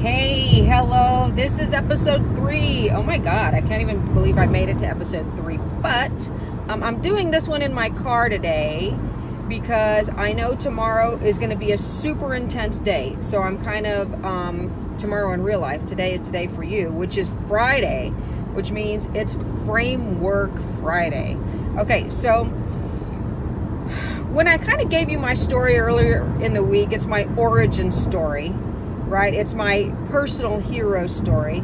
Hey, hello. This is episode 3. Oh my God, I can't even believe I made it to episode 3. But I'm doing this one in my car today because I know tomorrow is going to be a super intense day. So I'm kind of, tomorrow in real life, today is today for you, which is Friday, which means it's Framework Friday. Okay, so when I kind of gave you my story earlier in the week, it's my origin story, right? It's my personal hero story.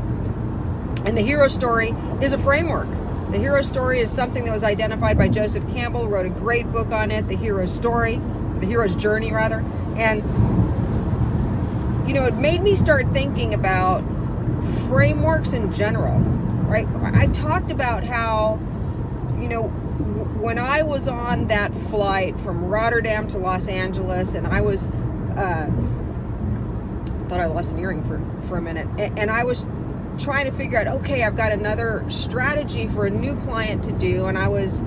And the hero story is a framework. The hero story is something that was identified by Joseph Campbell, wrote a great book on it, The Hero's Story, The Hero's Journey, rather. And, you know, it made me start thinking about frameworks in general, right? I talked about how, you know, when I was on that flight from Rotterdam to Los Angeles, and I was, thought I lost an earring for a minute, and I was trying to figure out, okay, I've got another strategy for a new client to do, and I was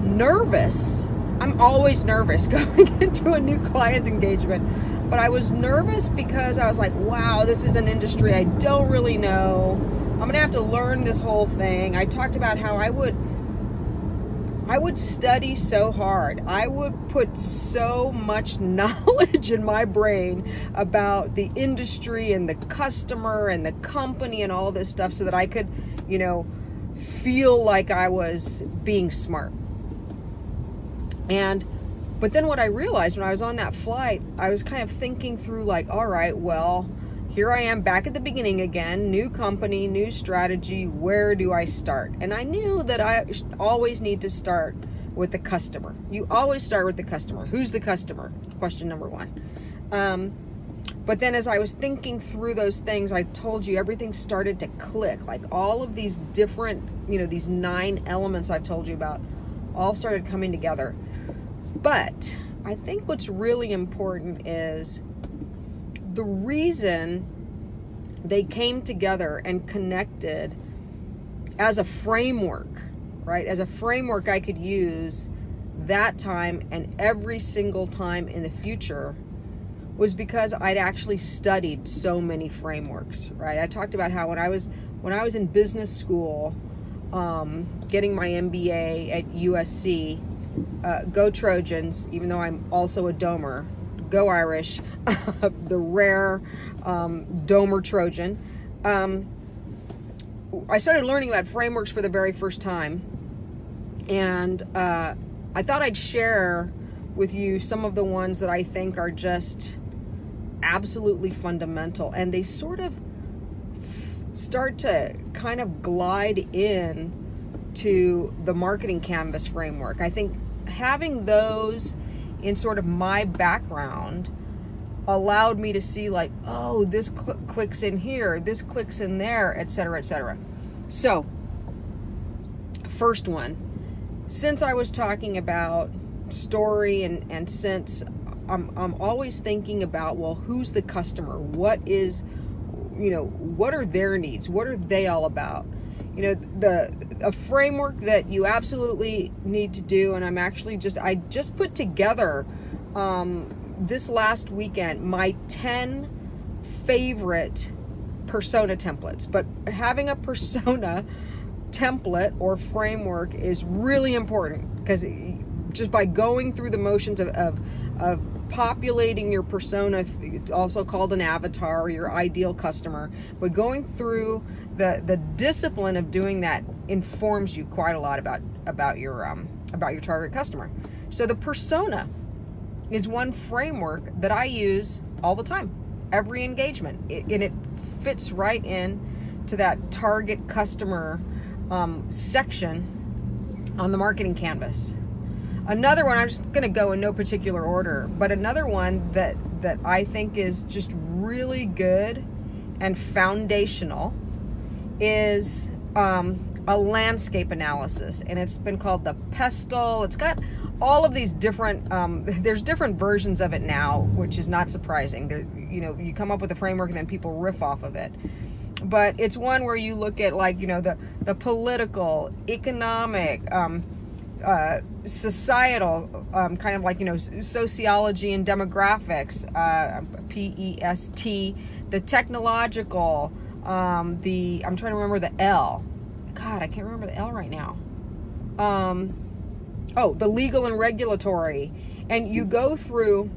nervous. I'm always nervous going into a new client engagement, but I was nervous because I was like, wow, this is an industry I don't really know. I'm gonna have to learn this whole thing. I talked about how I would study so hard. I would put so much knowledge in my brain about the industry and the customer and the company and all this stuff so that I could, you know, feel like I was being smart. But then what I realized when I was on that flight, I was kind of thinking through like, all right, well, here I am back at the beginning again, new company, new strategy, where do I start? And I knew that I always need to start with the customer. You always start with the customer. Who's the customer? Question number one. But then as I was thinking through those things, I told you everything started to click. Like all of these different, you know, these 9 elements I've told you about all started coming together. But I think what's really important is the reason they came together and connected as a framework, right? As a framework I could use that time and every single time in the future was because I'd actually studied so many frameworks, right? I talked about how when I was in business school, getting my MBA at USC, go Trojans, even though I'm also a Domer, go Irish, the rare Domer Trojan. I started learning about frameworks for the very first time, and I thought I'd share with you some of the ones that I think are just absolutely fundamental, and they sort of start to kind of glide in to the marketing canvas framework. I think having those in sort of my background allowed me to see like, oh, this clicks in here, this clicks in there, etc., etc. So, first one, since I was talking about story and since I'm always thinking about, well, who's the customer? What is, you know, what are their needs? What are they all about? You know, a framework that you absolutely need to do, and I just put together this last weekend my 10 favorite persona templates. But having a persona template or framework is really important because just by going through the motions of populating your persona, also called an avatar, or your ideal customer, but going through the discipline of doing that informs you quite a lot about your target customer. So the persona is one framework that I use all the time, every engagement, and it fits right in to that target customer section on the marketing canvas. Another one, I'm just going to go in no particular order, but another one that I think is just really good and foundational is a landscape analysis, and it's been called the pestle. It's got all of these different, there's different versions of it now, which is not surprising. You know, you come up with a framework and then people riff off of it. But it's one where you look at, like, you know, the political, economic, societal, kind of like, sociology and demographics, PEST, the technological, I'm trying to remember the L. God, I can't remember the L right now. The legal and regulatory. And you go through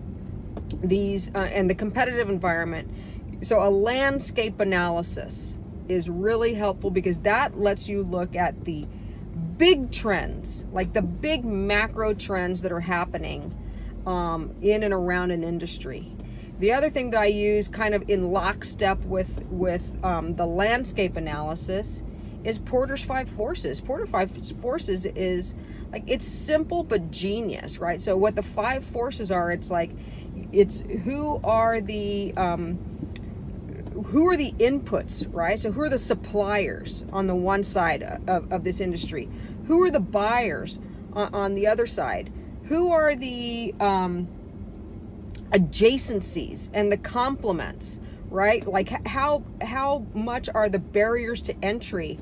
these, and the competitive environment. So a landscape analysis is really helpful because that lets you look at the big trends, like the big macro trends that are happening in and around an industry. The other thing that I use kind of in lockstep with the landscape analysis is Porter's 5 Forces. Porter's 5 Forces is like, it's simple but genius, right? So what the 5 forces are, it's who are the inputs, right? So who are the suppliers on the one side of this industry? Who are the buyers on the other side? Who are the adjacencies and the complements, right? Like how much are the barriers to entry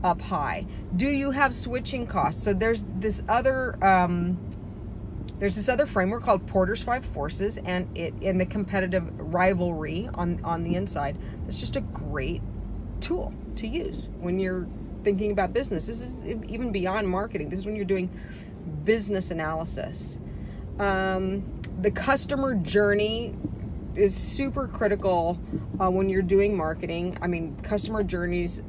up high? Do you have switching costs? So there's this other framework called Porter's 5 Forces, and it in the competitive rivalry on the inside. It's just a great tool to use when you're thinking about business. This is even beyond marketing. This is when you're doing business analysis. The customer journey is super critical when you're doing marketing. I mean, customer journeys,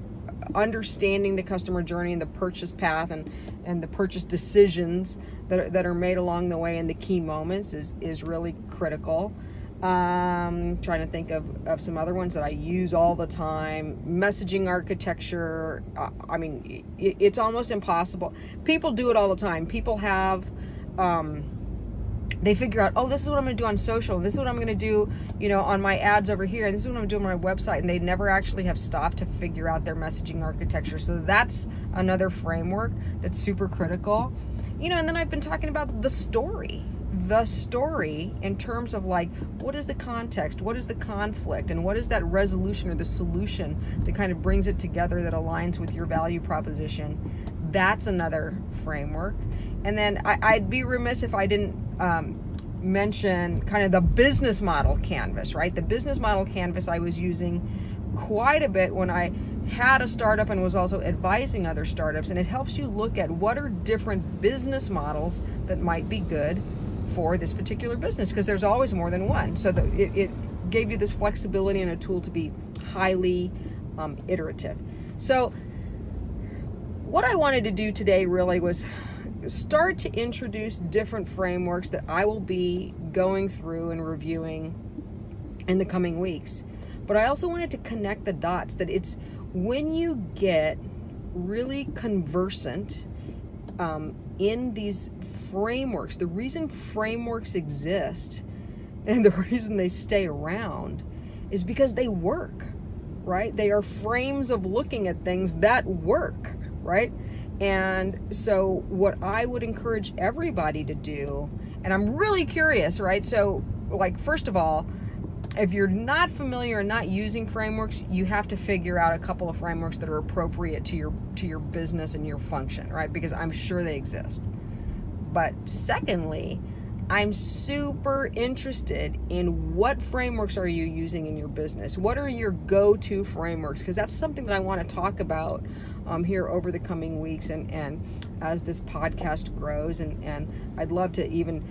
understanding the customer journey and the purchase path and the purchase decisions that are made along the way and the key moments is really critical. Trying to think of some other ones that I use all the time. Messaging architecture. I mean, it's almost impossible. People do it all the time. People have, they figure out, this is what I'm going to do on social. This is what I'm going to do, on my ads over here. And this is what I'm doing on my website. And they never actually have stopped to figure out their messaging architecture. So that's another framework that's super critical. And then I've been talking about the story in terms of like, what is the context? What is the conflict? And what is that resolution or the solution that kind of brings it together that aligns with your value proposition? That's another framework. And then I'd be remiss if I didn't mention kind of the business model canvas, right? The business model canvas I was using quite a bit when I had a startup and was also advising other startups. And it helps you look at what are different business models that might be good for this particular business, because there's always more than one. So it gave you this flexibility and a tool to be highly iterative. So what I wanted to do today really was start to introduce different frameworks that I will be going through and reviewing in the coming weeks. But I also wanted to connect the dots, that it's when you get really conversant in these frameworks, the reason frameworks exist and the reason they stay around is because they work, right? They are frames of looking at things that work, right? And so what I would encourage everybody to do, and I'm really curious, right? So like, first of all, if you're not familiar and not using frameworks, you have to figure out a couple of frameworks that are appropriate to your business and your function, right? Because I'm sure they exist. But secondly, I'm super interested in what frameworks are you using in your business? What are your go-to frameworks? Because that's something that I want to talk about here over the coming weeks and as this podcast grows. And I'd love to even,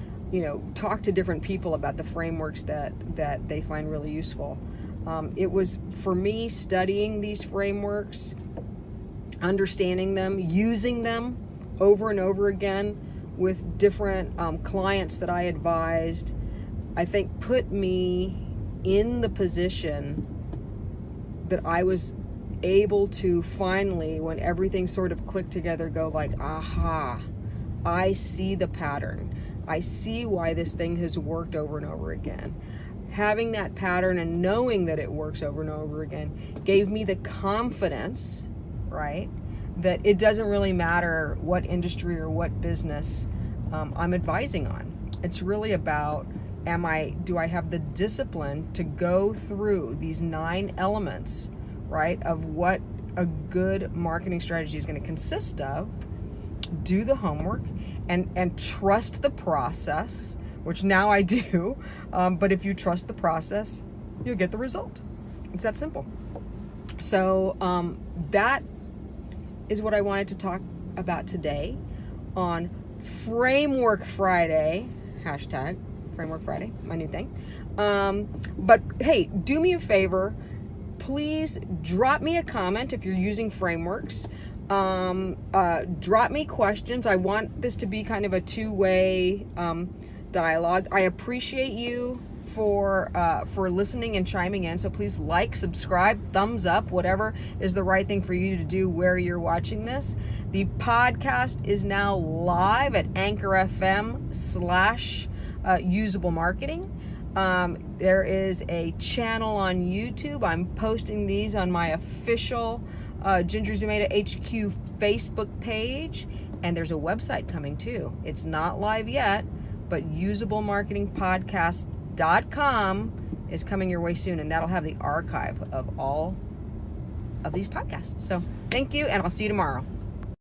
talk to different people about the frameworks that they find really useful. It was, for me, studying these frameworks, understanding them, using them over and over again with different clients that I advised, I think put me in the position that I was able to finally, when everything sort of clicked together, go like, aha, I see the pattern. I see why this thing has worked over and over again. Having that pattern and knowing that it works over and over again gave me the confidence, right, that it doesn't really matter what industry or what business I'm advising on. It's really about, do I have the discipline to go through these 9 elements, right, of what a good marketing strategy is going to consist of, do the homework, and trust the process, which now I do. But if you trust the process, you'll get the result. It's that simple. So that is what I wanted to talk about today on Framework Friday, hashtag Framework Friday, my new thing. But hey, do me a favor, please drop me a comment if you're using frameworks. Drop me questions. I want this to be kind of a two-way dialogue. I appreciate you for listening and chiming in. So please like, subscribe, thumbs up, whatever is the right thing for you to do where you're watching this. The podcast is now live at Anchor FM /usable marketing. There is a channel on YouTube. I'm posting these on my official Ginger Zumeda HQ Facebook page, and there's a website coming too. It's not live yet, but usablemarketingpodcast.com is coming your way soon, and that'll have the archive of all of these podcasts. So thank you, and I'll see you tomorrow.